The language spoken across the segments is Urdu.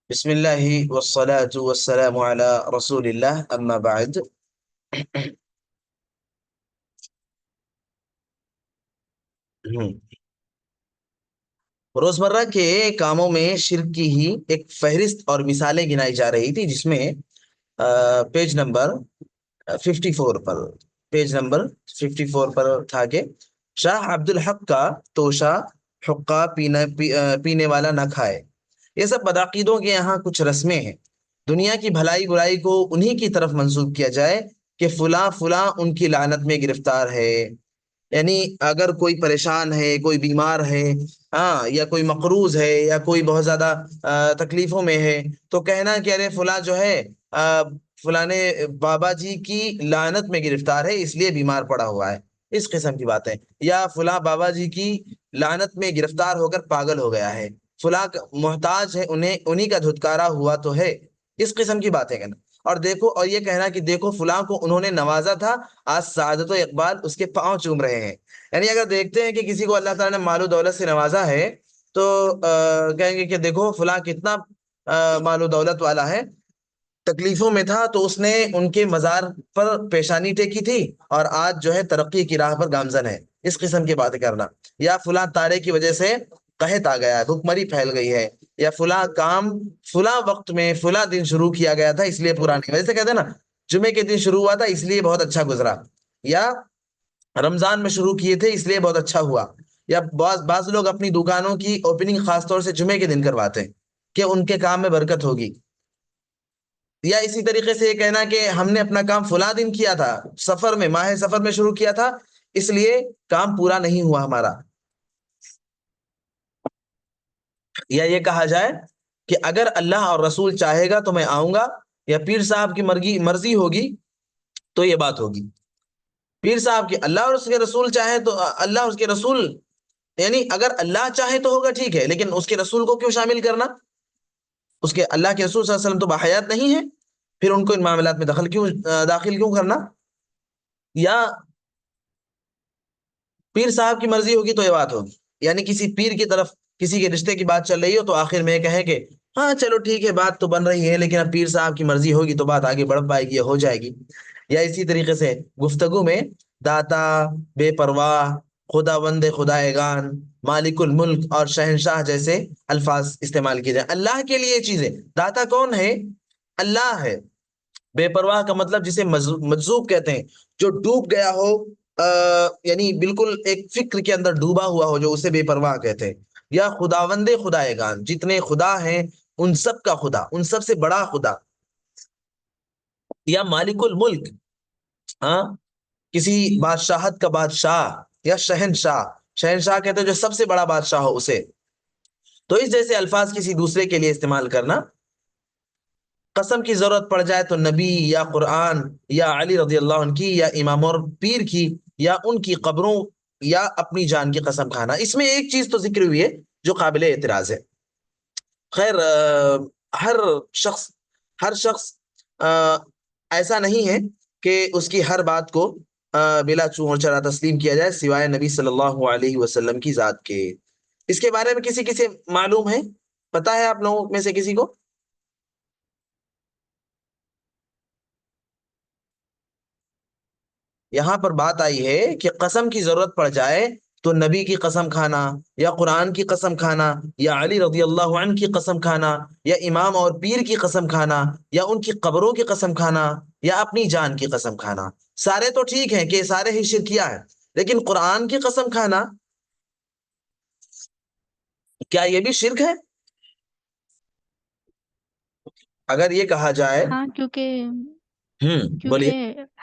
بسم الله والصلاة والسلام على رسول الله أما بعد. روزمرہ کے کاموں میں شرک کی ہی ایک فہرست اور مثالیں گنائی جا رہی تھی، جس میں پیج نمبر 54 پر پیج نمبر 54 پر تھا کہ شاہ عبد الحق کا توشہ حقہ پینے والا نہ کھائے۔ یہ سب بدعقیدوں کے یہاں کچھ رسمیں ہیں۔ دنیا کی بھلائی برائی کو انہی کی طرف منسوب کیا جائے کہ فلاں فلاں ان کی لعنت میں گرفتار ہے۔ یعنی اگر کوئی پریشان ہے، کوئی بیمار ہے، ہاں، یا کوئی مقروض ہے، یا کوئی بہت زیادہ تکلیفوں میں ہے، تو کہنا کہ ارے فلاں جو ہے فلانے بابا جی کی لعنت میں گرفتار ہے، اس لیے بیمار پڑا ہوا ہے، اس قسم کی باتیں، یا فلاں بابا جی کی لعنت میں گرفتار ہو کر پاگل ہو گیا ہے، فلاں محتاج ہے، انہی کا دھتکارا ہوا تو ہے، اس قسم کی باتیں کہنا۔ اور دیکھو، اور یہ کہنا کہ دیکھو فلاں کو انہوں نے نوازا تھا، آج سعادت و اقبال اس کے پاؤں چوم رہے ہیں۔ یعنی اگر دیکھتے ہیں کہ کسی کو اللہ تعالیٰ نے مال و دولت سے نوازا ہے، تو کہیں گے کہ دیکھو فلاں کتنا مال و دولت والا ہے، تکلیفوں میں تھا تو اس نے ان کے مزار پر پیشانی ٹیکی تھی، اور آج جو ہے ترقی کی راہ پر گامزن ہے، اس قسم کی باتیں کرنا۔ یا فلاں تارے کی وجہ سے قحط آ گیا ہے، بھوک پھیل گئی ہے، یا فلاں کام فلاں وقت میں فلاں دن شروع کیا گیا تھا اس لیے پورا نہیں، ویسے کہتے ہیں نا جمعے کے دن شروع ہوا تھا اس لیے بہت اچھا گزرا، یا رمضان میں شروع کیے تھے اس لیے بہت اچھا ہوا، یا بعض لوگ اپنی دکانوں کی اوپننگ خاص طور سے جمعے کے دن کرواتے ہیں کہ ان کے کام میں برکت ہوگی۔ یا اسی طریقے سے یہ کہنا کہ ہم نے اپنا کام فلاں دن کیا تھا، سفر میں، ماہ سفر میں شروع کیا تھا، اس لیے کام پورا نہیں ہوا ہمارا۔ یا یہ کہا جائے کہ اگر اللہ اور رسول چاہے گا تو میں آؤں گا، یا پیر صاحب کی مرضی ہوگی تو یہ بات ہوگی۔ پیر صاحب کی اللہ اور اس کے رسول چاہے تو اللہ اس کے رسول، یعنی اگر اللہ چاہے تو ہوگا ٹھیک ہے، لیکن اس کے رسول کو کیوں شامل کرنا؟ اس کے اللہ کے رسول صلی اللہ علیہ وسلم تو باحیات نہیں ہے، پھر ان کو ان معاملات میں داخل کیوں کرنا؟ یا پیر صاحب کی مرضی ہوگی تو یہ بات ہوگی، یعنی کسی پیر کی طرف کسی کے رشتے کی بات چل رہی ہو تو آخر میں یہ کہیں کہ ہاں چلو ٹھیک ہے، بات تو بن رہی ہے، لیکن اب پیر صاحب کی مرضی ہوگی تو بات آگے بڑھ پائے گی، ہو جائے گی۔ یا اسی طریقے سے گفتگو میں داتا، بے پرواہ، خداوند خدائیگان، مالک الملک اور شہنشاہ جیسے الفاظ استعمال کیے جائیں اللہ کے لیے۔ یہ چیزیں، داتا کون ہے؟ اللہ ہے۔ بے پرواہ کا مطلب جسے مجذوب کہتے ہیں، جو ڈوب گیا ہو، یعنی بالکل ایک فکر کے اندر ڈوبا ہوا ہو، جو اسے بے پرواہ کہتے ہیں۔ یا خداوند خدائیگان، جتنے خدا ہیں ان سب کا خدا، ان سب سے بڑا خدا۔ یا مالک الملک، ہاں، کسی بادشاہت کا بادشاہ، یا شہنشاہ، شہنشاہ کہتے ہیں جو سب سے بڑا بادشاہ ہو اسے۔ تو اس جیسے الفاظ کسی دوسرے کے لیے استعمال کرنا۔ قسم کی ضرورت پڑ جائے تو نبی، یا قرآن، یا علی رضی اللہ عنہ کی، یا امام اور پیر کی، یا ان کی قبروں، یا اپنی جان کی قسم کھانا۔ اس میں ایک چیز تو ذکر ہوئی ہے جو قابل اعتراض ہے۔ خیر، ہر شخص ہر شخص ایسا نہیں ہے کہ اس کی ہر بات کو بلا چون اور چرا تسلیم کیا جائے سوائے نبی صلی اللہ علیہ وسلم کی ذات کے۔ اس کے بارے میں کسی کسی معلوم ہے؟ پتا ہے آپ لوگوں میں سے کسی کو؟ یہاں پر بات آئی ہے کہ قسم کی ضرورت پڑ جائے تو نبی کی قسم کھانا، یا قرآن کی قسم کھانا، یا علی رضی اللہ عنہ کی قسم کھانا، یا امام اور پیر کی قسم کھانا، یا ان کی قبروں کی قسم کھانا، یا اپنی جان کی قسم کھانا، سارے تو ٹھیک ہیں کہ سارے ہی شرکیہ ہیں، لیکن قرآن کی قسم کھانا، کیا یہ بھی شرک ہے؟ اگر یہ کہا جائے، ہاں، کیونکہ بولیے۔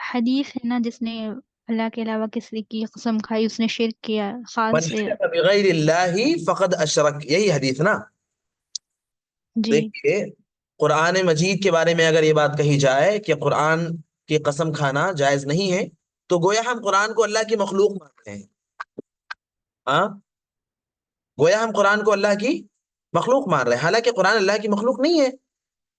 حدیث ہے نا، جس نے اللہ کے علاوہ کسی کی قسم کھائی اس نے شرک کیا، من خاص سے۔ حلف بغیر اللہ فقد اشرک، یہی حدیث نا؟ جی دیکھیے، قرآن مجید کے بارے میں اگر یہ بات کہی جائے کہ قرآن کی قسم کھانا جائز نہیں ہے، تو گویا ہم قرآن کو اللہ کی مخلوق مان رہے ہیں۔ ہاں، گویا ہم قرآن کو اللہ کی مخلوق مان رہے ہیں، حالانکہ قرآن اللہ کی مخلوق نہیں ہے۔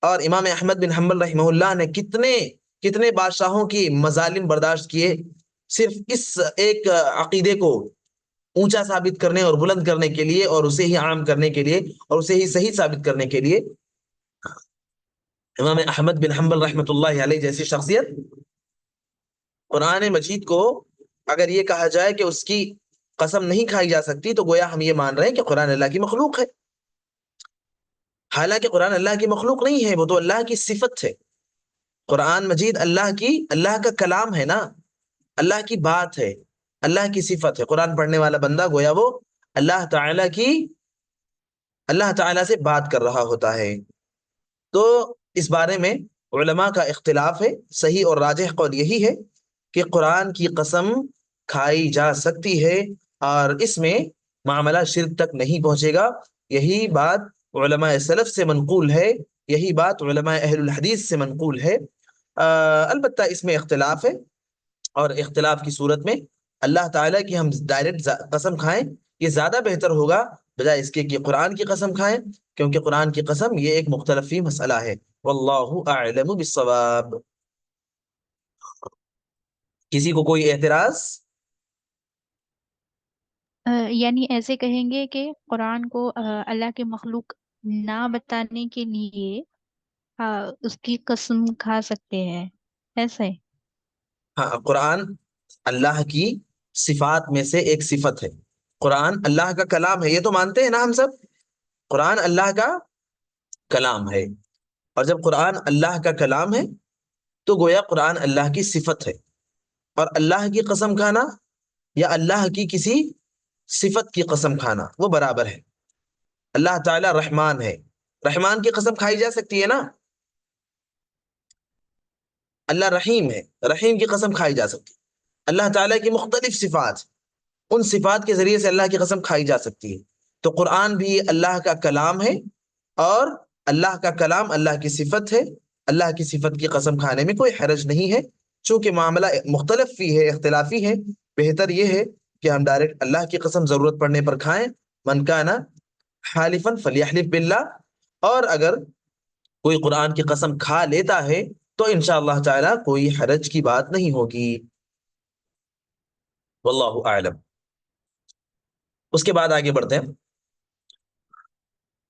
اور امام احمد بن حنبل رحمہ اللہ نے کتنے کتنے بادشاہوں کی مظالم برداشت کیے، صرف اس ایک عقیدے کو اونچا ثابت کرنے اور بلند کرنے کے لیے، اور اسے ہی عام کرنے کے لیے، اور اسے ہی صحیح ثابت کرنے کے لیے۔ امام احمد بن حنبل رحمۃ اللہ علیہ جیسی شخصیت قرآن مجید کو اگر یہ کہا جائے کہ اس کی قسم نہیں کھائی جا سکتی تو گویا ہم یہ مان رہے ہیں کہ قرآن اللہ کی مخلوق ہے، حالانکہ قرآن اللہ کی مخلوق نہیں ہے، وہ تو اللہ کی صفت ہے۔ قرآن مجید اللہ کا کلام ہے نا، اللہ کی بات ہے، اللہ کی صفت ہے۔ قرآن پڑھنے والا بندہ گویا وہ اللہ تعالیٰ کی اللہ تعالیٰ سے بات کر رہا ہوتا ہے۔ تو اس بارے میں علماء کا اختلاف ہے، صحیح اور راجح قول یہی ہے کہ قرآن کی قسم کھائی جا سکتی ہے اور اس میں معاملہ شرک تک نہیں پہنچے گا۔ یہی بات علماء سلف سے منقول ہے، یہی بات علماء اہل الحدیث سے منقول ہے۔ البتہ اس میں اختلاف ہے، اور اختلاف کی صورت میں اللہ تعالیٰ کی ہم ڈائریکٹ قسم کھائیں یہ زیادہ بہتر ہوگا بجائے اس کے کہ قرآن کی قسم کھائیں، کیونکہ قرآن کی قسم یہ ایک مختلف فی مسئلہ ہے۔ واللہ اعلم بالصواب۔ کسی کو کوئی اعتراض؟ یعنی ایسے کہیں گے کہ قرآن کو اللہ کے مخلوق نہ بتانے کے لیے اس کی قسم کھا سکتے ہیں، ایسے؟ ہاں، قرآن اللہ کی صفات میں سے ایک صفت ہے، قرآن اللہ کا کلام ہے، یہ تو مانتے ہیں نا ہم سب، قرآن اللہ کا کلام ہے، اور جب قرآن اللہ کا کلام ہے تو گویا قرآن اللہ کی صفت ہے، اور اللہ کی قسم کھانا یا اللہ کی کسی صفت کی قسم کھانا وہ برابر ہے۔ اللہ تعالیٰ رحمان ہے، رحمان کی قسم کھائی جا سکتی ہے نا۔ اللہ رحیم ہے، رحیم کی قسم کھائی جا سکتی ہے۔ اللہ تعالیٰ کی مختلف صفات، ان صفات کے ذریعے سے اللہ کی قسم کھائی جا سکتی ہے۔ تو قرآن بھی اللہ کا کلام ہے، اور اللہ کا کلام اللہ کی صفت ہے، اللہ کی صفت کی قسم کھانے میں کوئی حرج نہیں ہے۔ چونکہ معاملہ مختلف فی ہے، اختلافی ہے، بہتر یہ ہے کہ ہم ڈائریکٹ اللہ کی قسم ضرورت پڑنے پر کھائیں۔ من کانا حالفا فلیحلف باللہ، اور اگر کوئی قرآن کی قسم کھا لیتا ہے تو انشاءاللہ تعالی کوئی حرج کی بات نہیں ہوگی۔ واللہ اعلم۔ اس کے بعد آگے بڑھتے ہیں۔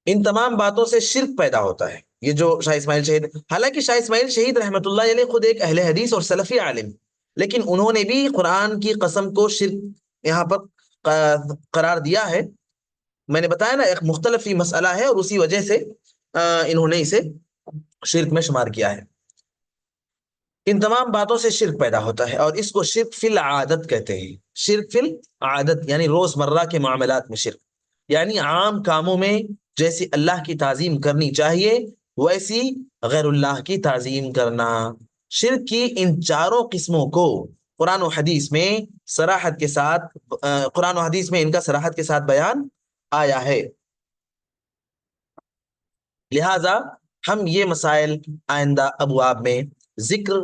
ان تمام باتوں سے شرک پیدا ہوتا ہے، یہ جو شاہ اسماعیل شہید، حالانکہ شاہ اسماعیل شہید رحمۃ اللہ علیہ خود ایک اہل حدیث اور سلفی عالم، لیکن انہوں نے بھی قرآن کی قسم کو شرک یہاں پر قرار دیا ہے۔ میں نے بتایا نا ایک مختلف مسئلہ ہے، اور اسی وجہ سے انہوں نے اسے شرک میں شمار کیا ہے۔ ان تمام باتوں سے شرک پیدا ہوتا ہے، اور اس کو شرک فی العادت کہتے ہیں۔ شرک فی العادت یعنی روزمرہ کے معاملات میں شرک، یعنی عام کاموں میں جیسی اللہ کی تعظیم کرنی چاہیے ویسی غیر اللہ کی تعظیم کرنا۔ شرک کی ان چاروں قسموں کو قرآن و حدیث میں صراحت کے ساتھ قرآن و حدیث میں ان کا صراحت کے ساتھ بیان آیا ہے۔ لہذا ہم یہ مسائل آئندہ ابواب میں ذکر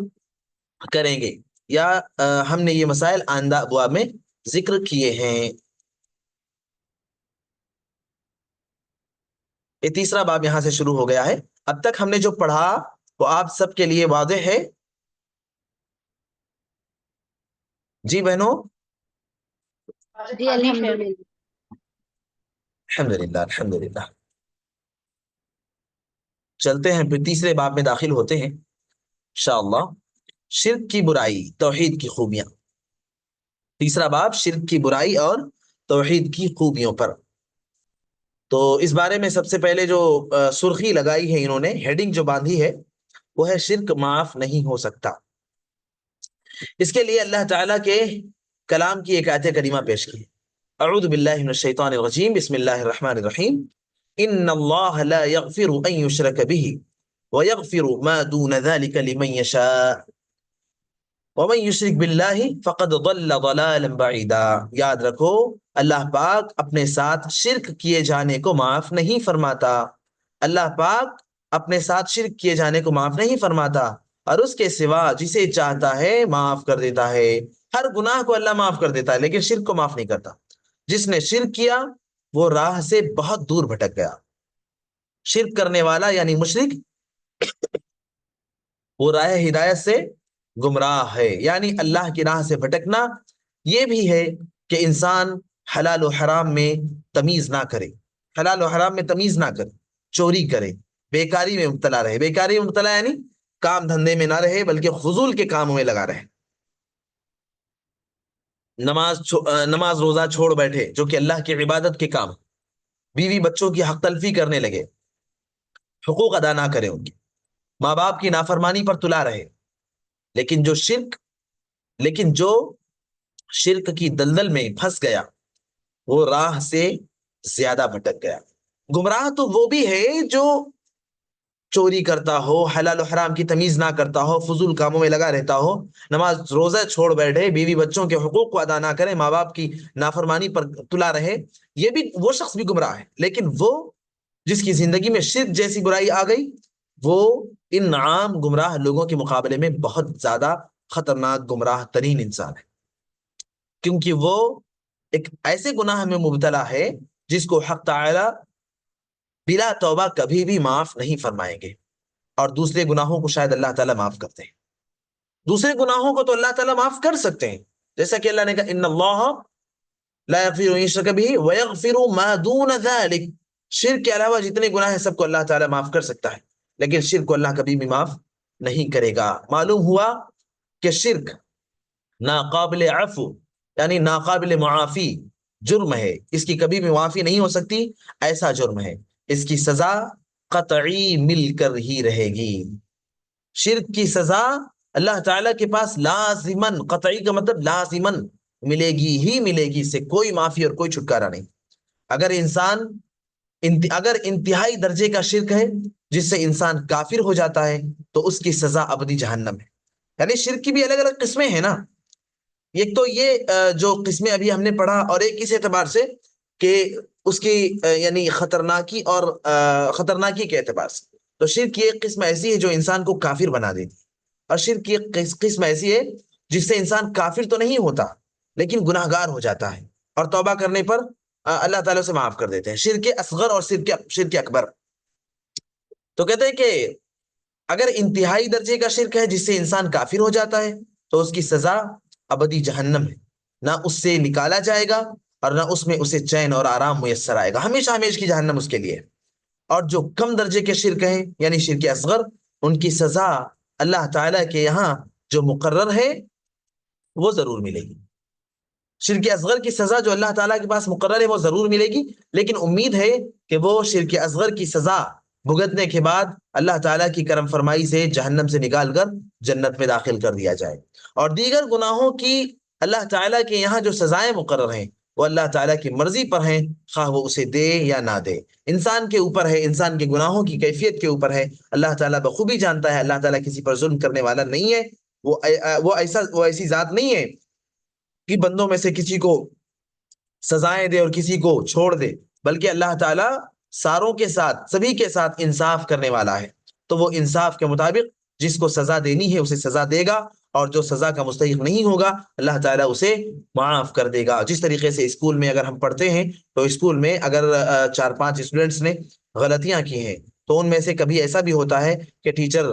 کریں گے، یا ہم نے یہ مسائل آئندہ ابواب میں ذکر کیے ہیں۔ یہ تیسرا باب یہاں سے شروع ہو گیا ہے۔ اب تک ہم نے جو پڑھا وہ آپ سب کے لیے واضح ہے؟ جی بہنوں؟ جی الحمدللہ۔ الحمدللہ الحمدللہ۔ چلتے ہیں پھر تیسرے باب میں داخل ہوتے ہیں انشاءاللہ۔ شرک کی برائی، توحید کی خوبیاں۔ تیسرا باب شرک کی برائی اور توحید کی خوبیوں پر۔ تو اس بارے میں سب سے پہلے جو سرخی لگائی ہے انہوں نے، ہیڈنگ جو باندھی ہے وہ ہے شرک معاف نہیں ہو سکتا۔ اس کے لیے اللہ تعالیٰ کے کلام کی ایک آیت کریمہ پیش کی۔ اعوذ باللہ من الشیطان الرجیم، بسم اللہ الرحمن الرحیم۔ ان اللہ لا یغفر ان یشرک به ویغفر ما دون ذلك لمن یشاء ومن یشرک باللہ فقد ضل ضلالا بعیدا۔ یاد رکھو اللہ پاک اپنے ساتھ شرک کیے جانے کو معاف نہیں فرماتا، اللہ پاک اپنے ساتھ شرک کیے جانے کو معاف نہیں فرماتا، اور اس کے سوا جسے چاہتا ہے معاف کر دیتا ہے۔ ہر گناہ کو اللہ معاف کر دیتا ہے لیکن شرک کو معاف نہیں کرتا۔ جس نے شرک کیا وہ راہ سے بہت دور بھٹک گیا۔ شرک کرنے والا یعنی مشرک وہ راہ ہدایت سے گمراہ ہے، یعنی اللہ کی راہ سے بھٹکنا یہ بھی ہے کہ انسان حلال و حرام میں تمیز نہ کرے، حلال و حرام میں تمیز نہ کرے، چوری کرے، بیکاری میں مبتلا رہے. بیکاری میں مبتلا یعنی کام دھندے میں نہ رہے بلکہ فضول کے کاموں میں لگا رہے. نماز روزہ چھوڑ بیٹھے جو کہ اللہ کی عبادت کے کام. بیوی بچوں کی حق تلفی کرنے لگے, حقوق ادا نہ کرے ان کے, ماں باپ کی نافرمانی پر تلا رہے. لیکن جو شرک کی دلدل میں پھنس گیا وہ راہ سے زیادہ بھٹک گیا. گمراہ تو وہ بھی ہے جو چوری کرتا ہو, حلال و حرام کی تمیز نہ کرتا ہو, فضول کاموں میں لگا رہتا ہو, نماز روزہ چھوڑ بیٹھے, بیوی بچوں کے حقوق کو ادا نہ کرے, ماں باپ کی نافرمانی پر تلا رہے. یہ بھی وہ شخص بھی گمراہ ہے. لیکن وہ جس کی زندگی میں شرک جیسی برائی آ گئی وہ ان عام گمراہ لوگوں کے مقابلے میں بہت زیادہ خطرناک گمراہ ترین انسان ہے, کیونکہ وہ ایک ایسے گناہ میں مبتلا ہے جس کو حق تعالی بلا توبہ کبھی بھی معاف نہیں فرمائیں گے. اور دوسرے گناہوں کو شاید اللہ تعالیٰ معاف کرتے ہیں. دوسرے گناہوں کو تو اللہ تعالیٰ معاف کر سکتے ہیں, جیسا کہ اللہ نے کہا ان اللہ لا یغفر ان یشرک بہ ویغفر ما دون ذلک. شرک کے علاوہ جتنے گناہ ہیں سب کو اللہ تعالیٰ معاف کر سکتا ہے, لیکن شرک کو اللہ کبھی بھی معاف نہیں کرے گا. معلوم ہوا کہ شرک ناقابل عفو یعنی ناقابل معافی جرم ہے, اس کی کبھی بھی معافی نہیں ہو سکتی. ایسا جرم ہے اس کی سزا قطعی مل کر ہی رہے گی. شرک کی سزا اللہ تعالیٰ کے پاس لازماً, قطعی کا مطلب لازماً ملے گی ہی ملے گی, سے کوئی معافی اور کوئی چھٹکارا نہیں. اگر انتہائی درجے کا شرک ہے جس سے انسان کافر ہو جاتا ہے تو اس کی سزا ابدی جہنم ہے. یعنی شرک کی بھی الگ الگ قسمیں ہیں نا. ایک تو یہ جو قسمیں ابھی ہم نے پڑھا, اور ایک اس اعتبار سے کہ اس کی یعنی خطرناکی اور خطرناکی کے اعتبار سے. تو شرک کی ایک قسم ایسی ہے جو انسان کو کافر بنا دیتی ہے, اور شرک کی ایک قسم ایسی ہے جس سے انسان کافر تو نہیں ہوتا لیکن گناہگار ہو جاتا ہے, اور توبہ کرنے پر اللہ تعالیٰ سے معاف کر دیتے ہیں. شرک اصغر اور شرک اکبر. تو کہتے ہیں کہ اگر انتہائی درجے کا شرک ہے جس سے انسان کافر ہو جاتا ہے تو اس کی سزا ابدی جہنم ہے, نہ اس سے نکالا جائے گا اور نہ اس میں اسے چین اور آرام میسر آئے گا, ہمیشہ ہمیشہ کی جہنم اس کے لیے. اور جو کم درجے کے شرک ہیں یعنی شرک اصغر, ان کی سزا اللہ تعالیٰ کے یہاں جو مقرر ہے وہ ضرور ملے گی. شرک اصغر کی سزا جو اللہ تعالیٰ کے پاس مقرر ہے وہ ضرور ملے گی, لیکن امید ہے کہ وہ شرک اصغر کی سزا بھگتنے کے بعد اللہ تعالیٰ کی کرم فرمائی سے جہنم سے نکال کر جنت میں داخل کر دیا جائے. اور دیگر گناہوں کی اللہ تعالیٰ کے یہاں جو سزائیں مقرر ہیں وہ اللہ تعالیٰ کی مرضی پر ہیں, خواہ وہ اسے دے یا نہ دے. انسان کے اوپر ہے, انسان کے گناہوں کی کیفیت کے اوپر ہے. اللہ تعالیٰ بخوبی جانتا ہے, اللہ تعالیٰ کسی پر ظلم کرنے والا نہیں ہے. وہ ایسی ذات نہیں ہے کہ بندوں میں سے کسی کو سزائیں دے اور کسی کو چھوڑ دے, بلکہ اللہ تعالیٰ ساروں کے ساتھ, سبھی کے ساتھ انصاف کرنے والا ہے. تو وہ انصاف کے مطابق جس کو سزا دینی ہے اسے سزا دے گا, اور جو سزا کا مستحق نہیں ہوگا اللہ تعالیٰ اسے معاف کر دے گا. جس طریقے سے اسکول میں اگر ہم پڑھتے ہیں تو اسکول میں اگر 4-5 اسٹوڈنٹس نے غلطیاں کی ہیں تو ان میں سے کبھی ایسا بھی ہوتا ہے کہ ٹیچر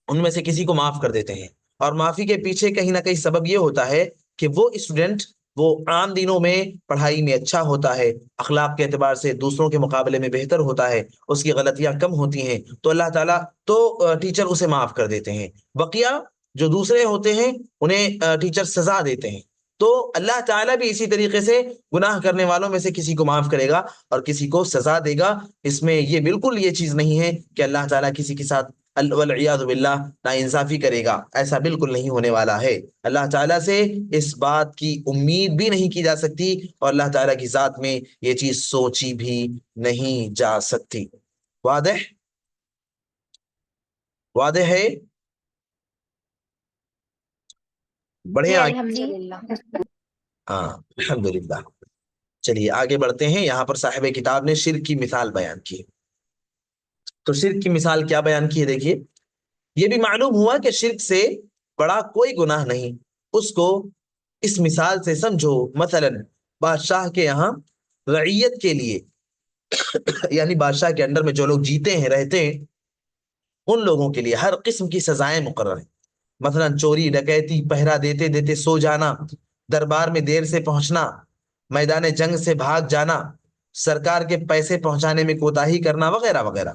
ان میں سے کسی کو معاف کر دیتے ہیں, اور معافی کے پیچھے کہیں نہ کہیں سبب یہ ہوتا ہے کہ وہ اسٹوڈنٹ وہ عام دنوں میں پڑھائی میں اچھا ہوتا ہے, اخلاق کے اعتبار سے دوسروں کے مقابلے میں بہتر ہوتا ہے, اس کی غلطیاں کم ہوتی ہیں, تو اللہ تعالیٰ تو ٹیچر اسے معاف کر دیتے ہیں. بقیہ جو دوسرے ہوتے ہیں انہیں ٹیچر سزا دیتے ہیں. تو اللہ تعالیٰ بھی اسی طریقے سے گناہ کرنے والوں میں سے کسی کو معاف کرے گا اور کسی کو سزا دے گا. اس میں یہ بالکل یہ چیز نہیں ہے کہ اللہ تعالیٰ کسی کے ساتھ والعیاذ باللہ ناانصافی کرے گا, ایسا بالکل نہیں ہونے والا ہے. اللہ تعالیٰ سے اس بات کی امید بھی نہیں کی جا سکتی, اور اللہ تعالیٰ کی ذات میں یہ چیز سوچی بھی نہیں جا سکتی. واضح واضح ہے. بڑھے جی آگے. الحمدللہ. ہاں الحمدللہ. چلیے آگے بڑھتے ہیں. یہاں پر صاحب کتاب نے شرک کی مثال بیان کی. تو شرک کی مثال کیا بیان کی ہے دیکھیے. یہ بھی معلوم ہوا کہ شرک سے بڑا کوئی گناہ نہیں. اس کو اس مثال سے سمجھو, مثلا بادشاہ کے یہاں رعیت کے لیے یعنی بادشاہ کے انڈر میں جو لوگ جیتے ہیں رہتے ہیں ان لوگوں کے لیے ہر قسم کی سزائیں مقرر ہیں. مثلا چوری ڈکیتی, پہرا دیتے دیتے سو جانا, دربار میں دیر سے پہنچنا, میدان جنگ سے بھاگ جانا, سرکار کے پیسے پہنچانے میں کوتاہی کرنا وغیرہ وغیرہ.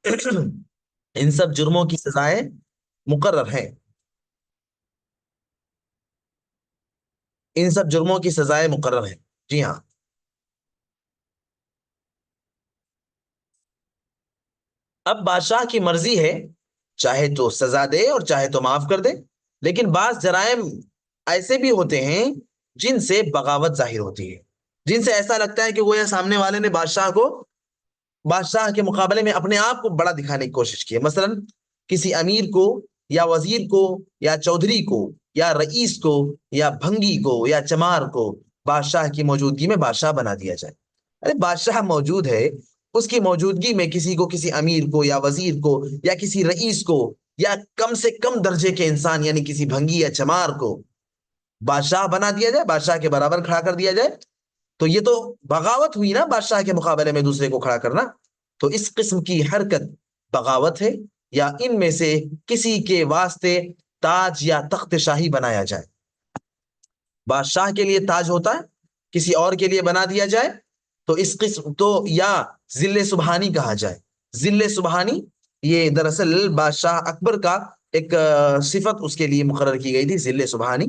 ان سب جرموں کی سزائیں مقرر ہیں، ان سب جرموں کی سزائیں مقرر ہیں، جی ہاں۔ اب بادشاہ کی مرضی ہے، چاہے تو سزا دے اور چاہے تو معاف کر دے، لیکن بعض جرائم ایسے بھی ہوتے ہیں جن سے بغاوت ظاہر ہوتی ہے، جن سے ایسا لگتا ہے کہ وہ یا سامنے والے نے بادشاہ کے مقابلے میں اپنے آپ کو بڑا دکھانے کی کوشش کی ہے۔ مثلا کسی امیر کو یا وزیر کو یا چودھری کو یا رئیس کو یا بھنگی کو یا چمار کو بادشاہ کی موجودگی میں بادشاہ بنا دیا جائے۔ ارے بادشاہ موجود ہے، اس کی موجودگی میں کسی کو، کسی امیر کو یا وزیر کو یا کسی رئیس کو یا کم سے کم درجے کے انسان یعنی کسی بھنگی یا چمار کو بادشاہ بنا دیا جائے، بادشاہ کے برابر کھڑا کر دیا جائے، تو یہ تو بغاوت ہوئی نا، بادشاہ کے مقابلے میں دوسرے کو کھڑا کرنا۔ تو اس قسم کی حرکت بغاوت ہے، یا ان میں سے کسی کے واسطے تاج یا تخت شاہی بنایا جائے۔ بادشاہ کے لیے تاج ہوتا ہے، کسی اور کے لیے بنا دیا جائے تو اس قسم تو، یا ذل سبحانی کہا جائے۔ ذل سبحانی یہ دراصل بادشاہ اکبر کا ایک صفت اس کے لیے مقرر کی گئی تھی، ذل سبحانی۔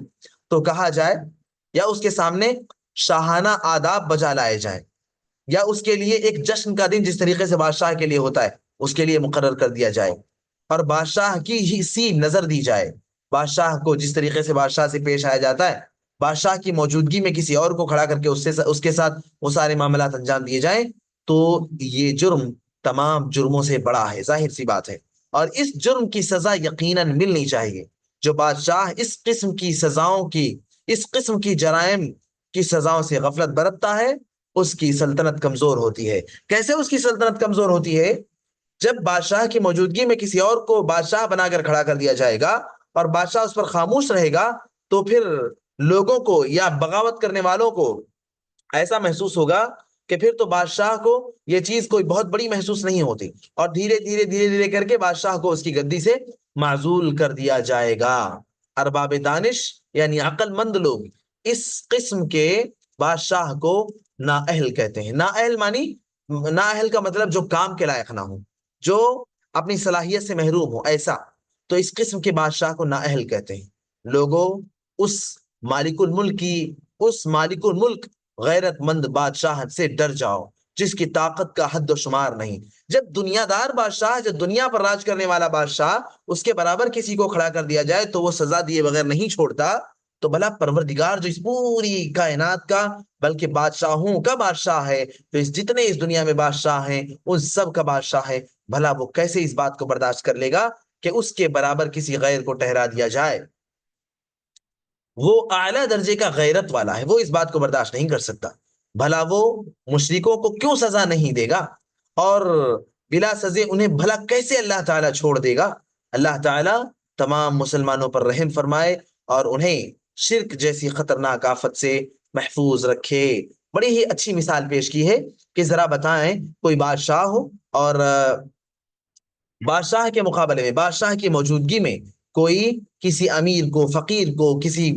تو کہا جائے یا اس کے سامنے شاہانہ آداب بجا لائے جائیں، یا اس کے لیے ایک جشن کا دن جس طریقے سے بادشاہ کے لیے ہوتا ہے اس کے لیے مقرر کر دیا جائے، اور بادشاہ کی ہی سی نظر دی جائے۔ بادشاہ کو جس طریقے سے بادشاہ سے پیش آیا جاتا ہے، بادشاہ کی موجودگی میں کسی اور کو کھڑا کر کے اس کے ساتھ وہ سارے معاملات انجام دیے جائیں، تو یہ جرم تمام جرموں سے بڑا ہے، ظاہر سی بات ہے، اور اس جرم کی سزا یقیناً ملنی چاہیے۔ جو بادشاہ اس قسم کی سزاؤں کی، اس قسم کی جرائم کی سزاؤں سے غفلت برتتا ہے، اس کی سلطنت کمزور ہوتی ہے۔ کیسے اس کی سلطنت کمزور ہوتی ہے؟ جب بادشاہ کی موجودگی میں کسی اور کو بادشاہ بنا کر کھڑا کر دیا جائے گا اور بادشاہ اس پر خاموش رہے گا، تو پھر لوگوں کو یا بغاوت کرنے والوں کو ایسا محسوس ہوگا کہ پھر تو بادشاہ کو یہ چیز کوئی بہت بڑی محسوس نہیں ہوتی، اور دھیرے دھیرے کر کے بادشاہ کو اس کی گدی سے معزول کر دیا جائے گا۔ ارباب دانش یعنی عقل مند لوگ اس قسم کے بادشاہ کو نااہل کہتے ہیں۔ نااہل مانی، نااہل کا مطلب جو کام کے لائق نہ ہو، جو اپنی صلاحیت سے محروم ہو، ایسا۔ تو اس قسم کے بادشاہ کو نااہل کہتے ہیں۔ لوگوں، اس مالک الملک غیرت مند بادشاہ سے ڈر جاؤ جس کی طاقت کا حد و شمار نہیں۔ جب دنیا دار بادشاہ، جب دنیا پر راج کرنے والا بادشاہ، اس کے برابر کسی کو کھڑا کر دیا جائے تو وہ سزا دیے بغیر نہیں چھوڑتا، تو بھلا پروردگار جو اس پوری کائنات کا بلکہ بادشاہوں کا بادشاہ ہے، تو جتنے اس دنیا میں بادشاہ ہیں ان سب کا بادشاہ ہے، بھلا وہ کیسے اس بات کو برداشت کر لے گا کہ اس کے برابر کسی غیر کو ٹھہرا دیا جائے؟ وہ اعلیٰ درجے کا غیرت والا ہے، وہ اس بات کو برداشت نہیں کر سکتا۔ بھلا وہ مشرکوں کو کیوں سزا نہیں دے گا، اور بلا سزے انہیں بھلا کیسے اللہ تعالیٰ چھوڑ دے گا؟ اللہ تعالیٰ تمام مسلمانوں پر رحم فرمائے اور انہیں شرک جیسی خطرناک آفت سے محفوظ رکھے۔ بڑی ہی اچھی مثال پیش کی ہے کہ ذرا بتائیں، کوئی بادشاہ ہو اور بادشاہ کے مقابلے میں، بادشاہ کی موجودگی میں کوئی کسی امیر کو، فقیر کو، کسی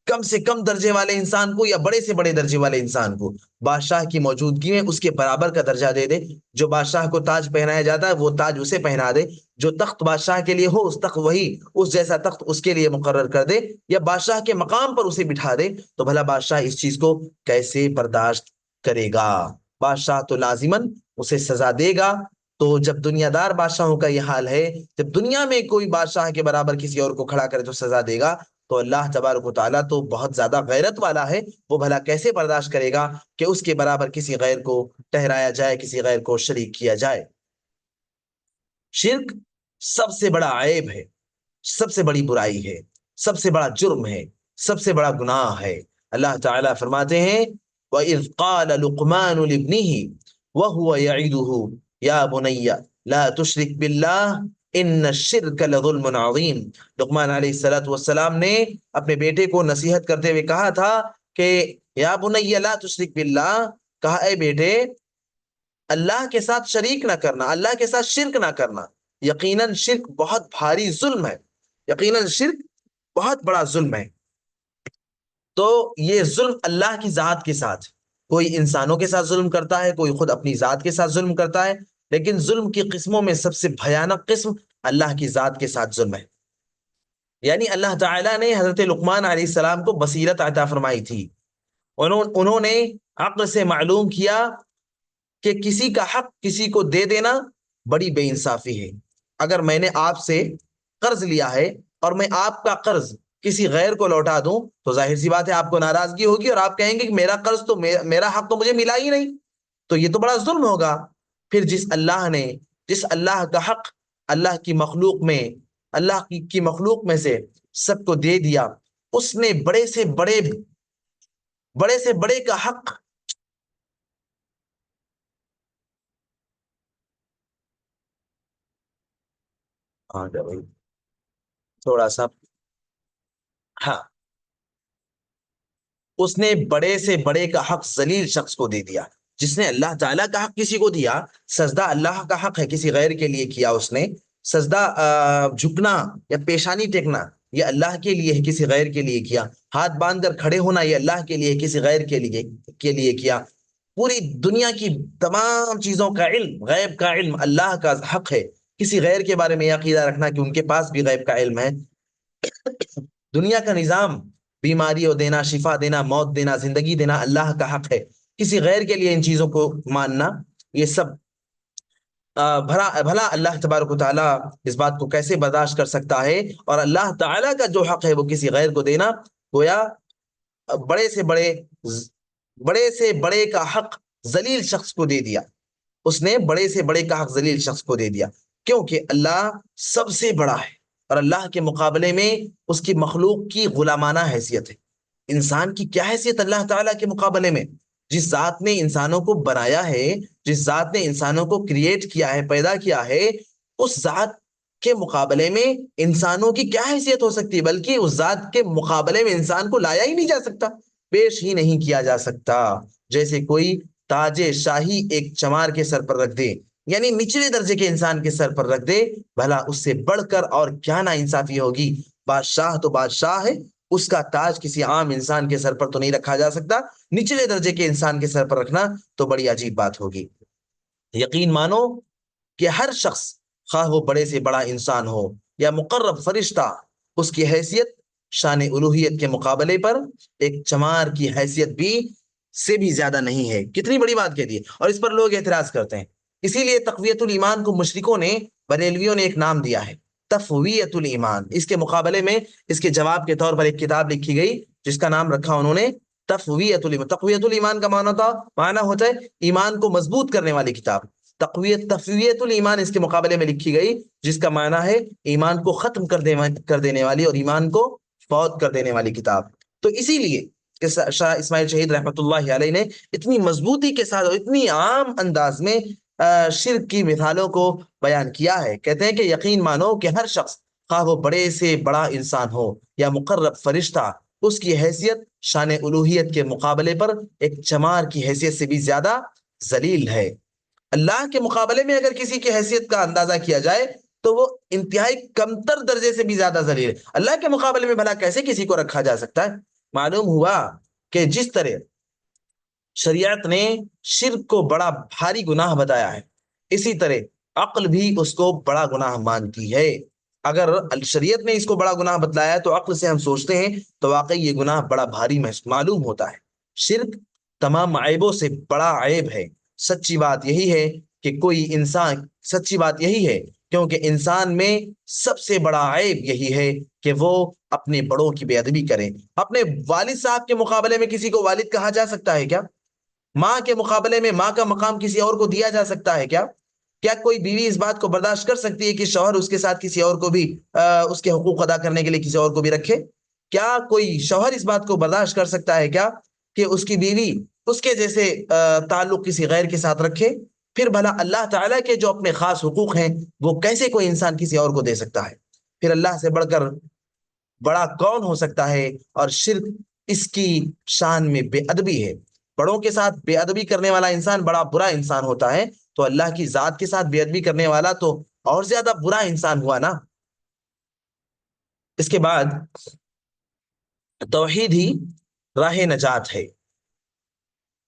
کم سے کم درجے والے انسان کو یا بڑے سے بڑے درجے والے انسان کو بادشاہ کی موجودگی میں اس کے برابر کا درجہ دے دے۔ جو بادشاہ کو تاج پہنایا جاتا ہے وہ تاج اسے پہنا دے، جو تخت بادشاہ کے لیے ہو اس جیسا تخت اس کے لیے مقرر کر دے، یا بادشاہ کے مقام پر اسے بٹھا دے، تو بھلا بادشاہ اس چیز کو کیسے برداشت کرے گا؟ بادشاہ تو لازماً اسے سزا دے گا۔ تو جب دنیا دار بادشاہوں کا یہ حال ہے، جب دنیا میں کوئی بادشاہ کے برابر کسی اور کو کھڑا کرے تو سزا دے گا، تو اللہ تبارک و تعالیٰ تو بہت زیادہ غیرت والا ہے، وہ بھلا کیسے برداشت کرے گا کہ اس کے برابر کسی غیر کو ٹھہرایا جائے، کسی غیر کو شریک کیا جائے؟ شرک سب سے بڑا عیب ہے، سب سے بڑی برائی ہے، سب سے بڑا جرم ہے، سب سے بڑا گناہ ہے۔ اللہ تعالیٰ فرماتے ہیں وَإِذْ قَالَ لُقْمَانُ لِابْنِهِ وَهُوَ يَعِظُهُ يَا بُنَيَّ لَا تُشْرِكْ بِاللَّهِ ان الشرک لظلم عظیم۔ لقمان علیہ السلام نے اپنے بیٹے کو نصیحت کرتے ہوئے کہا تھا کہ یا بنی لا تشرک باللہ، کہا اے بیٹے اللہ کے ساتھ شریک نہ کرنا، اللہ کے ساتھ شرک نہ کرنا، یقیناً شرک بہت بھاری ظلم ہے، یقیناً شرک بہت بڑا ظلم ہے۔ تو یہ ظلم اللہ کی ذات کے ساتھ، کوئی انسانوں کے ساتھ ظلم کرتا ہے، کوئی خود اپنی ذات کے ساتھ ظلم کرتا ہے، لیکن ظلم کی قسموں میں سب سے بھیانک قسم اللہ کی ذات کے ساتھ ظلم ہے۔ یعنی اللہ تعالیٰ نے حضرت لقمان علیہ السلام کو بصیرت عطا فرمائی تھی، انہوں نے عقل سے معلوم کیا کہ کسی کا حق کسی کو دے دینا بڑی بے انصافی ہے۔ اگر میں نے آپ سے قرض لیا ہے اور میں آپ کا قرض کسی غیر کو لوٹا دوں تو ظاہر سی بات ہے آپ کو ناراضگی ہوگی اور آپ کہیں گے کہ میرا قرض تو میرا حق تو مجھے ملا ہی نہیں، تو یہ تو بڑا ظلم ہوگا۔ پھر جس اللہ کا حق اللہ کی مخلوق میں کی مخلوق میں سے سب کو دے دیا، اس نے بڑے سے بڑے کا حق تھوڑا سا ہاں اس نے بڑے سے بڑے کا حق ذلیل شخص کو دے دیا۔ جس نے اللہ تعالیٰ کا حق کسی کو دیا، سجدہ اللہ کا حق ہے کسی غیر کے لیے کیا، اس نے سجدہ جھکنا یا پیشانی ٹیکنا یہ اللہ کے لیے ہے کسی غیر کے لیے کیا، ہاتھ باندھ کر کھڑے ہونا یہ اللہ کے لیے کسی غیر کے لیے کیا۔ پوری دنیا کی تمام چیزوں کا علم، غیب کا علم اللہ کا حق ہے، کسی غیر کے بارے میں یہ عقیدہ رکھنا کہ ان کے پاس بھی غیب کا علم ہے۔ دنیا کا نظام، بیماری دینا، شفا دینا، موت دینا، زندگی دینا اللہ کا حق ہے، کسی غیر کے لیے ان چیزوں کو ماننا یہ سب بھلا اللہ تبارک و تعالیٰ اس بات کو کیسے برداشت کر سکتا ہے؟ اور اللہ تعالیٰ کا جو حق ہے وہ کسی غیر کو دینا، گویا بڑے سے بڑے کا حق ذلیل شخص کو دے دیا۔ اس نے بڑے سے بڑے کا حق ذلیل شخص کو دے دیا، کیونکہ اللہ سب سے بڑا ہے اور اللہ کے مقابلے میں اس کی مخلوق کی غلامانہ حیثیت ہے۔ انسان کی کیا حیثیت اللہ تعالیٰ کے مقابلے میں؟ جس ذات نے انسانوں کو بنایا ہے، جس ذات نے انسانوں کو کریٹ کیا ہے، پیدا کیا ہے، اس ذات کے مقابلے میں انسانوں کی کیا حیثیت ہو سکتی ہے؟ بلکہ اس ذات کے مقابلے میں انسان کو لایا ہی نہیں جا سکتا، پیش ہی نہیں کیا جا سکتا۔ جیسے کوئی تاج شاہی ایک چمار کے سر پر رکھ دے، یعنی نچلے درجے کے انسان کے سر پر رکھ دے، بھلا اس سے بڑھ کر اور کیا نا انصافی ہوگی؟ بادشاہ تو بادشاہ ہے، اس کا تاج کسی عام انسان کے سر پر تو نہیں رکھا جا سکتا، نچلے درجے کے انسان کے سر پر رکھنا تو بڑی عجیب بات ہوگی۔ یقین مانو کہ ہر شخص، خواہ وہ بڑے سے بڑا انسان ہو یا مقرب فرشتہ، اس کی حیثیت شان الوہیت کے مقابلے پر ایک چمار کی حیثیت سے بھی زیادہ نہیں ہے۔ کتنی بڑی بات کہہ دی ہے، اور اس پر لوگ اعتراض کرتے ہیں۔ اسی لیے تقویت الایمان کو مشرکوں نے، بریلویوں نے ایک نام دیا ہے، تفویت الایمان۔ اس کے مقابلے میں اس کے جواب کے طور پر ایک کتاب لکھی گئی جس کا نام رکھا انہوں نے تفویت الایمان۔ تقویت الایمان کا معنی ہوتا ہے ایمان کو مضبوط کرنے والی کتاب۔ تفویت الایمان اس کے مقابلے میں لکھی گئی جس کا معنی ہے ایمان کو ختم کر دینے والی اور ایمان کو فوت کر دینے والی کتاب۔ تو اسی لیے کہ شاہ اسماعیل شہید رحمۃ اللہ علیہ نے اتنی مضبوطی کے ساتھ اور اتنی عام انداز میں شرک کی مثالوں کو بیان کیا ہے۔ کہتے ہیں کہ یقین مانو کہ ہر شخص، خواہ وہ بڑے سے بڑا انسان ہو یا مقرب فرشتہ، اس کی حیثیت شان الوہیت کے مقابلے پر ایک چمار کی حیثیت سے بھی زیادہ ذلیل ہے۔ اللہ کے مقابلے میں اگر کسی کی حیثیت کا اندازہ کیا جائے تو وہ انتہائی کمتر درجے سے بھی زیادہ ذلیل ہے۔ اللہ کے مقابلے میں بھلا کیسے کسی کو رکھا جا سکتا ہے؟ معلوم ہوا کہ جس طرح شریعت نے شرک کو بڑا بھاری گناہ بتایا ہے، اسی طرح عقل بھی اس کو بڑا گناہ مانتی ہے۔ اگر شریعت نے اس کو بڑا گناہ بتلایا تو عقل سے ہم سوچتے ہیں تو واقعی یہ گناہ بڑا بھاری معلوم ہوتا ہے۔ شرک تمام عیبوں سے بڑا عیب ہے۔ سچی بات یہی ہے کیونکہ انسان میں سب سے بڑا عیب یہی ہے کہ وہ اپنے بڑوں کی بے ادبی کرے۔ اپنے والد صاحب کے مقابلے میں کسی کو والد کہا جا سکتا ہے کیا؟ ماں کے مقابلے میں ماں کا مقام کسی اور کو دیا جا سکتا ہے کیا؟ کیا کوئی بیوی اس بات کو برداشت کر سکتی ہے کہ شوہر اس کے ساتھ کسی اور کو بھی اس کے حقوق ادا کرنے کے لیے کسی اور کو بھی رکھے؟ کیا کوئی شوہر اس بات کو برداشت کر سکتا ہے کیا کہ اس کی بیوی اس کے جیسے تعلق کسی غیر کے ساتھ رکھے؟ پھر بھلا اللہ تعالیٰ کے جو اپنے خاص حقوق ہیں وہ کیسے کوئی انسان کسی اور کو دے سکتا ہے؟ پھر اللہ سے بڑھ کر بڑا کون ہو سکتا ہے؟ اور شرک اس کی شان میں بے ادبی ہے۔ بڑوں کے ساتھ بے ادبی کرنے والا انسان بڑا برا انسان ہوتا ہے، تو اللہ کی ذات کے ساتھ بے ادبی کرنے والا تو اور زیادہ برا انسان ہوا نا۔ اس کے بعد توحید ہی راہ نجات ہے۔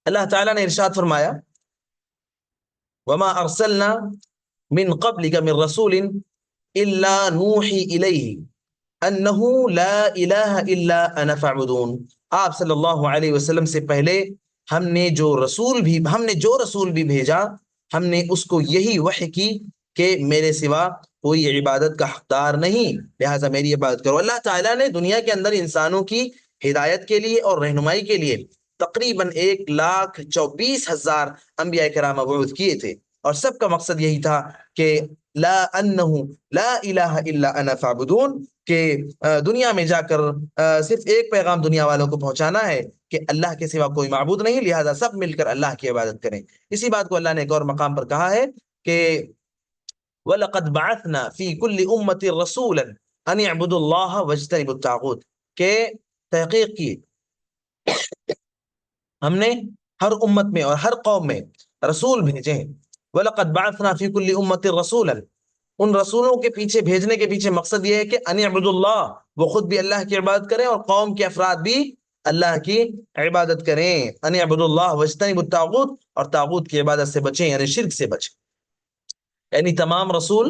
اللہ تعالیٰ نے ارشاد فرمایا وما ارسلنا من قبلك من رسول الا نوحی الیہ انہ لا الہ الا انا فاعبدون. آپ صلی اللہ علیہ وسلم سے پہلے ہم نے جو رسول بھی بھیجا ہم نے اس کو یہی وحی کی کہ میرے سوا کوئی عبادت کا حقدار نہیں، لہٰذا میری عبادت کرو. اللہ تعالیٰ نے دنیا کے اندر انسانوں کی ہدایت کے لیے اور رہنمائی کے لیے تقریباً 1,24,000 انبیاء کرام مبعوث کیے تھے، اور سب کا مقصد یہی تھا کہ لا الہ الا انا فاعبدون، کہ دنیا میں جا کر صرف ایک پیغام دنیا والوں کو پہنچانا ہے کہ اللہ کے سوا کوئی معبود نہیں، لہذا سب مل کر اللہ کی عبادت کریں. اسی بات کو اللہ نے ایک اور مقام پر کہا ہے کہ وَلَقَدْ بَعَثْنَا فِي كُلِّ أُمَّةٍ رَسُولًا أَنِ اعْبُدُوا اللَّهَ وَاجْتَنِبُوا الطَّاغُوتَ، کہ تحقیق کی ہم نے ہر امت میں اور ہر قوم میں رسول بھیجے ہیں. وَلَقَدْ بَعَثْنَا فِي كُلِّ أُمَّةٍ رَسُولًا، ان رسولوں کے پیچھے بھیجنے کے پیچھے مقصد یہ ہے کہ ان اعبدوا اللہ، وہ خود بھی اللہ کی عبادت کریں اور قوم کے افراد بھی اللہ کی عبادت کریں. ان اعبدوا اللہ واجتنبوا الطاغوت، اور طاغوت کی عبادت سے بچیں، یعنی شرک سے بچیں. یعنی تمام رسول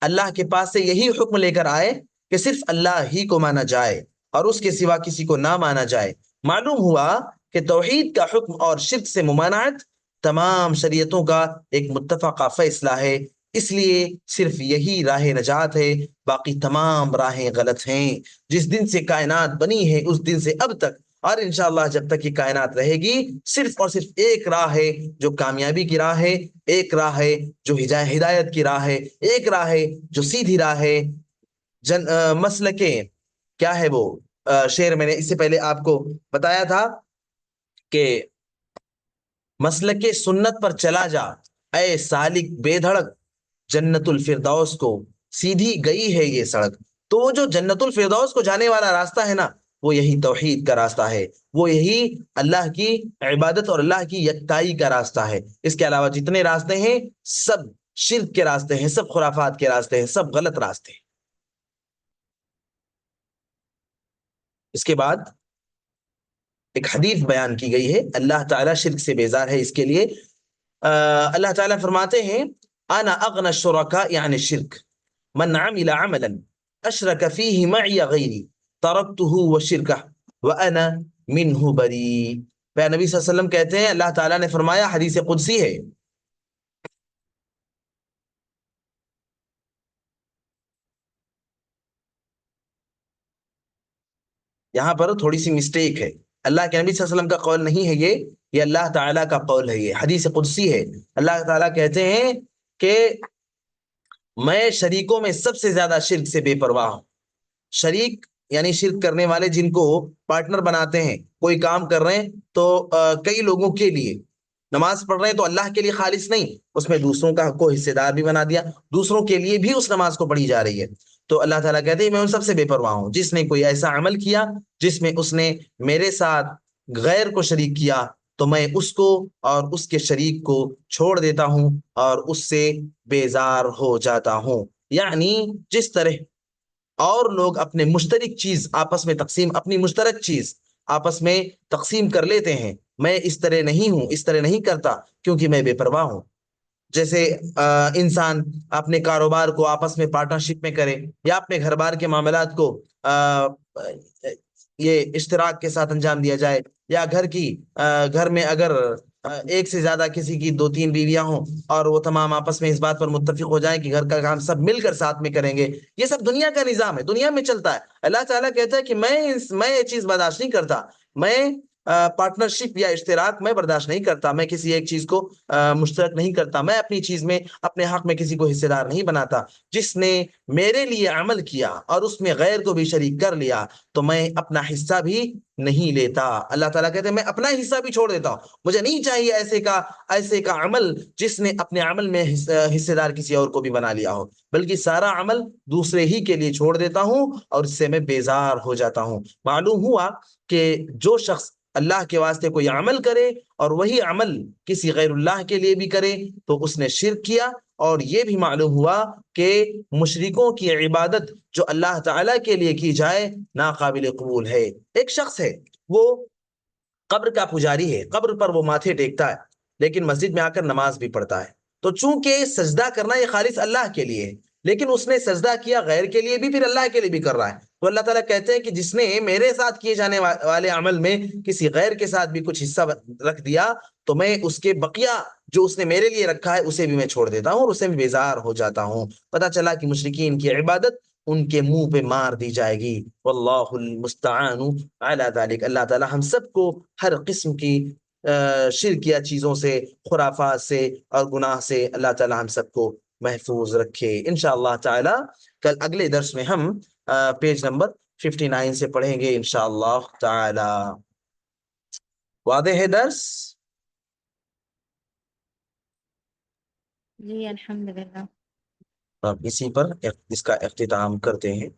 اللہ کے پاس سے یہی حکم لے کر آئے کہ صرف اللہ ہی کو مانا جائے اور اس کے سوا کسی کو نہ مانا جائے. معلوم ہوا کہ توحید کا حکم اور شرک سے ممانعت تمام شریعتوں کا ایک متفقہ فیصلہ ہے، اس لیے صرف یہی راہ نجات ہے، باقی تمام راہیں غلط ہیں. جس دن سے کائنات بنی ہے اس دن سے اب تک اور انشاءاللہ جب تک یہ کائنات رہے گی صرف اور صرف ایک راہ ہے جو کامیابی کی راہ ہے، ایک راہ ہے جو ہدایت کی راہ ہے، ایک راہ ہے جو سیدھی راہ ہے. مسلکیں کیا ہے وہ شعر میں نے اس سے پہلے آپ کو بتایا تھا کہ مسلک سنت پر چلا جا اے سالک بے دھڑک، جنت الفردوس کو سیدھی گئی ہے یہ سڑک. تو جو جنت الفردوس کو جانے والا راستہ ہے نا، وہ یہی توحید کا راستہ ہے، وہ یہی اللہ کی عبادت اور اللہ کی یکتائی کا راستہ ہے. اس کے علاوہ جتنے راستے ہیں سب شرک کے راستے ہیں، سب خرافات کے راستے ہیں، سب غلط راستے ہیں. اس کے بعد ایک حدیث بیان کی گئی ہے، اللہ تعالیٰ شرک سے بیزار ہے. اس کے لیے اللہ تعالیٰ فرماتے ہیں انا اغنى الشركاء عن الشرك من عمل عملا اشرك فيه معي غيري تركته وشركه وانا منه بريء. پھر نبی صلی اللہ علیہ وسلم کہتے ہیں اللہ تعالیٰ نے فرمایا، حدیث قدسی ہے، یہاں پر تھوڑی سی مسٹیک ہے، اللہ کے نبی صلی اللہ علیہ وسلم کا قول نہیں ہے یہ اللہ تعالیٰ کا قول ہے، یہ حدیث قدسی ہے. اللہ تعالیٰ کہتے ہیں کہ میں شریکوں میں سب سے زیادہ شرک سے بے پرواہ ہوں. شریک یعنی شرک کرنے والے جن کو پارٹنر بناتے ہیں، کوئی کام کر رہے ہیں تو کئی لوگوں کے لیے، نماز پڑھ رہے ہیں تو اللہ کے لیے خالص نہیں، اس میں دوسروں کا کو حصے دار بھی بنا دیا، دوسروں کے لیے بھی اس نماز کو پڑھی جا رہی ہے. تو اللہ تعالیٰ کہتے ہیں میں ان سب سے بے پرواہ ہوں. جس نے کوئی ایسا عمل کیا جس میں اس نے میرے ساتھ غیر کو شریک کیا تو میں اس کو اور اس کے شریک کو چھوڑ دیتا ہوں اور اس سے بیزار ہو جاتا ہوں. یعنی جس طرح اور لوگ اپنے مشترک چیز آپس میں تقسیم، اپنی مشترک چیز آپس میں تقسیم کر لیتے ہیں، میں اس طرح نہیں ہوں، اس طرح نہیں کرتا کیونکہ میں بے پرواہ ہوں. جیسے انسان اپنے کاروبار کو آپس میں پارٹنرشپ میں کرے یا اپنے گھر بار کے معاملات کو یہ اشتراک کے ساتھ انجام دیا جائے، یا گھر میں اگر ایک سے زیادہ کسی کی 2-3 بیویاں ہوں اور وہ تمام آپس میں اس بات پر متفق ہو جائیں کہ گھر کا کام سب مل کر ساتھ میں کریں گے، یہ سب دنیا کا نظام ہے، دنیا میں چلتا ہے. اللہ تعالیٰ کہتا ہے کہ میں یہ چیز برداشت نہیں کرتا، میں پارٹنرشپ یا اشتراک میں برداشت نہیں کرتا، میں کسی ایک چیز کو مشترک نہیں کرتا، میں اپنی چیز میں اپنے حق میں کسی کو حصے دار نہیں بناتا. جس نے میرے لیے عمل کیا اور اس میں غیر کو بھی شریک کر لیا تو میں اپنا حصہ بھی نہیں لیتا. اللہ تعالیٰ کہتے ہیں میں اپنا حصہ بھی چھوڑ دیتا ہوں، مجھے نہیں چاہیے ایسے کا عمل جس نے اپنے عمل میں حصے دار کسی اور کو بھی بنا لیا ہو، بلکہ سارا عمل دوسرے ہی کے لیے چھوڑ دیتا ہوں اور اس سے میں بیزار ہو جاتا ہوں. معلوم ہوا کہ جو شخص اللہ کے واسطے کوئی عمل کرے اور وہی عمل کسی غیر اللہ کے لیے بھی کرے تو اس نے شرک کیا. اور یہ بھی معلوم ہوا کہ مشرکوں کی عبادت جو اللہ تعالیٰ کے لیے کی جائے ناقابل قبول ہے. ایک شخص ہے وہ قبر کا پجاری ہے، قبر پر وہ ماتھے ٹیکتا ہے لیکن مسجد میں آ کر نماز بھی پڑھتا ہے، تو چونکہ سجدہ کرنا یہ خالص اللہ کے لیے ہے، لیکن اس نے سجدہ کیا غیر کے لیے بھی، پھر اللہ کے لیے بھی کر رہا ہے، تو اللہ تعالیٰ کہتے ہیں کہ جس نے میرے ساتھ کیے جانے والے عمل میں کسی غیر کے ساتھ بھی کچھ حصہ رکھ دیا تو میں اس کے بقیہ جو اس نے میرے لیے رکھا ہے اسے بھی میں چھوڑ دیتا ہوں اور اسے بھی بیزار ہو جاتا ہوں۔ پتہ چلا کہ مشرکین کی عبادت ان کے منہ پہ مار دی جائے گی۔ واللہ المستعان علی ذلک، اللہ تعالیٰ ہم سب کو ہر قسم کی شرکیہ چیزوں سے، خرافات سے اور گناہ سے اللہ تعالیٰ ہم سب کو محفوظ رکھے۔ انشاءاللہ تعالیٰ کل اگلے درس میں ہم پیج نمبر 59 سے پڑھیں گے انشاءاللہ تعالیٰ۔ واضح ہے درس؟ جی الحمدللہ۔ اب اسی پر اس کا اختتام کرتے ہیں۔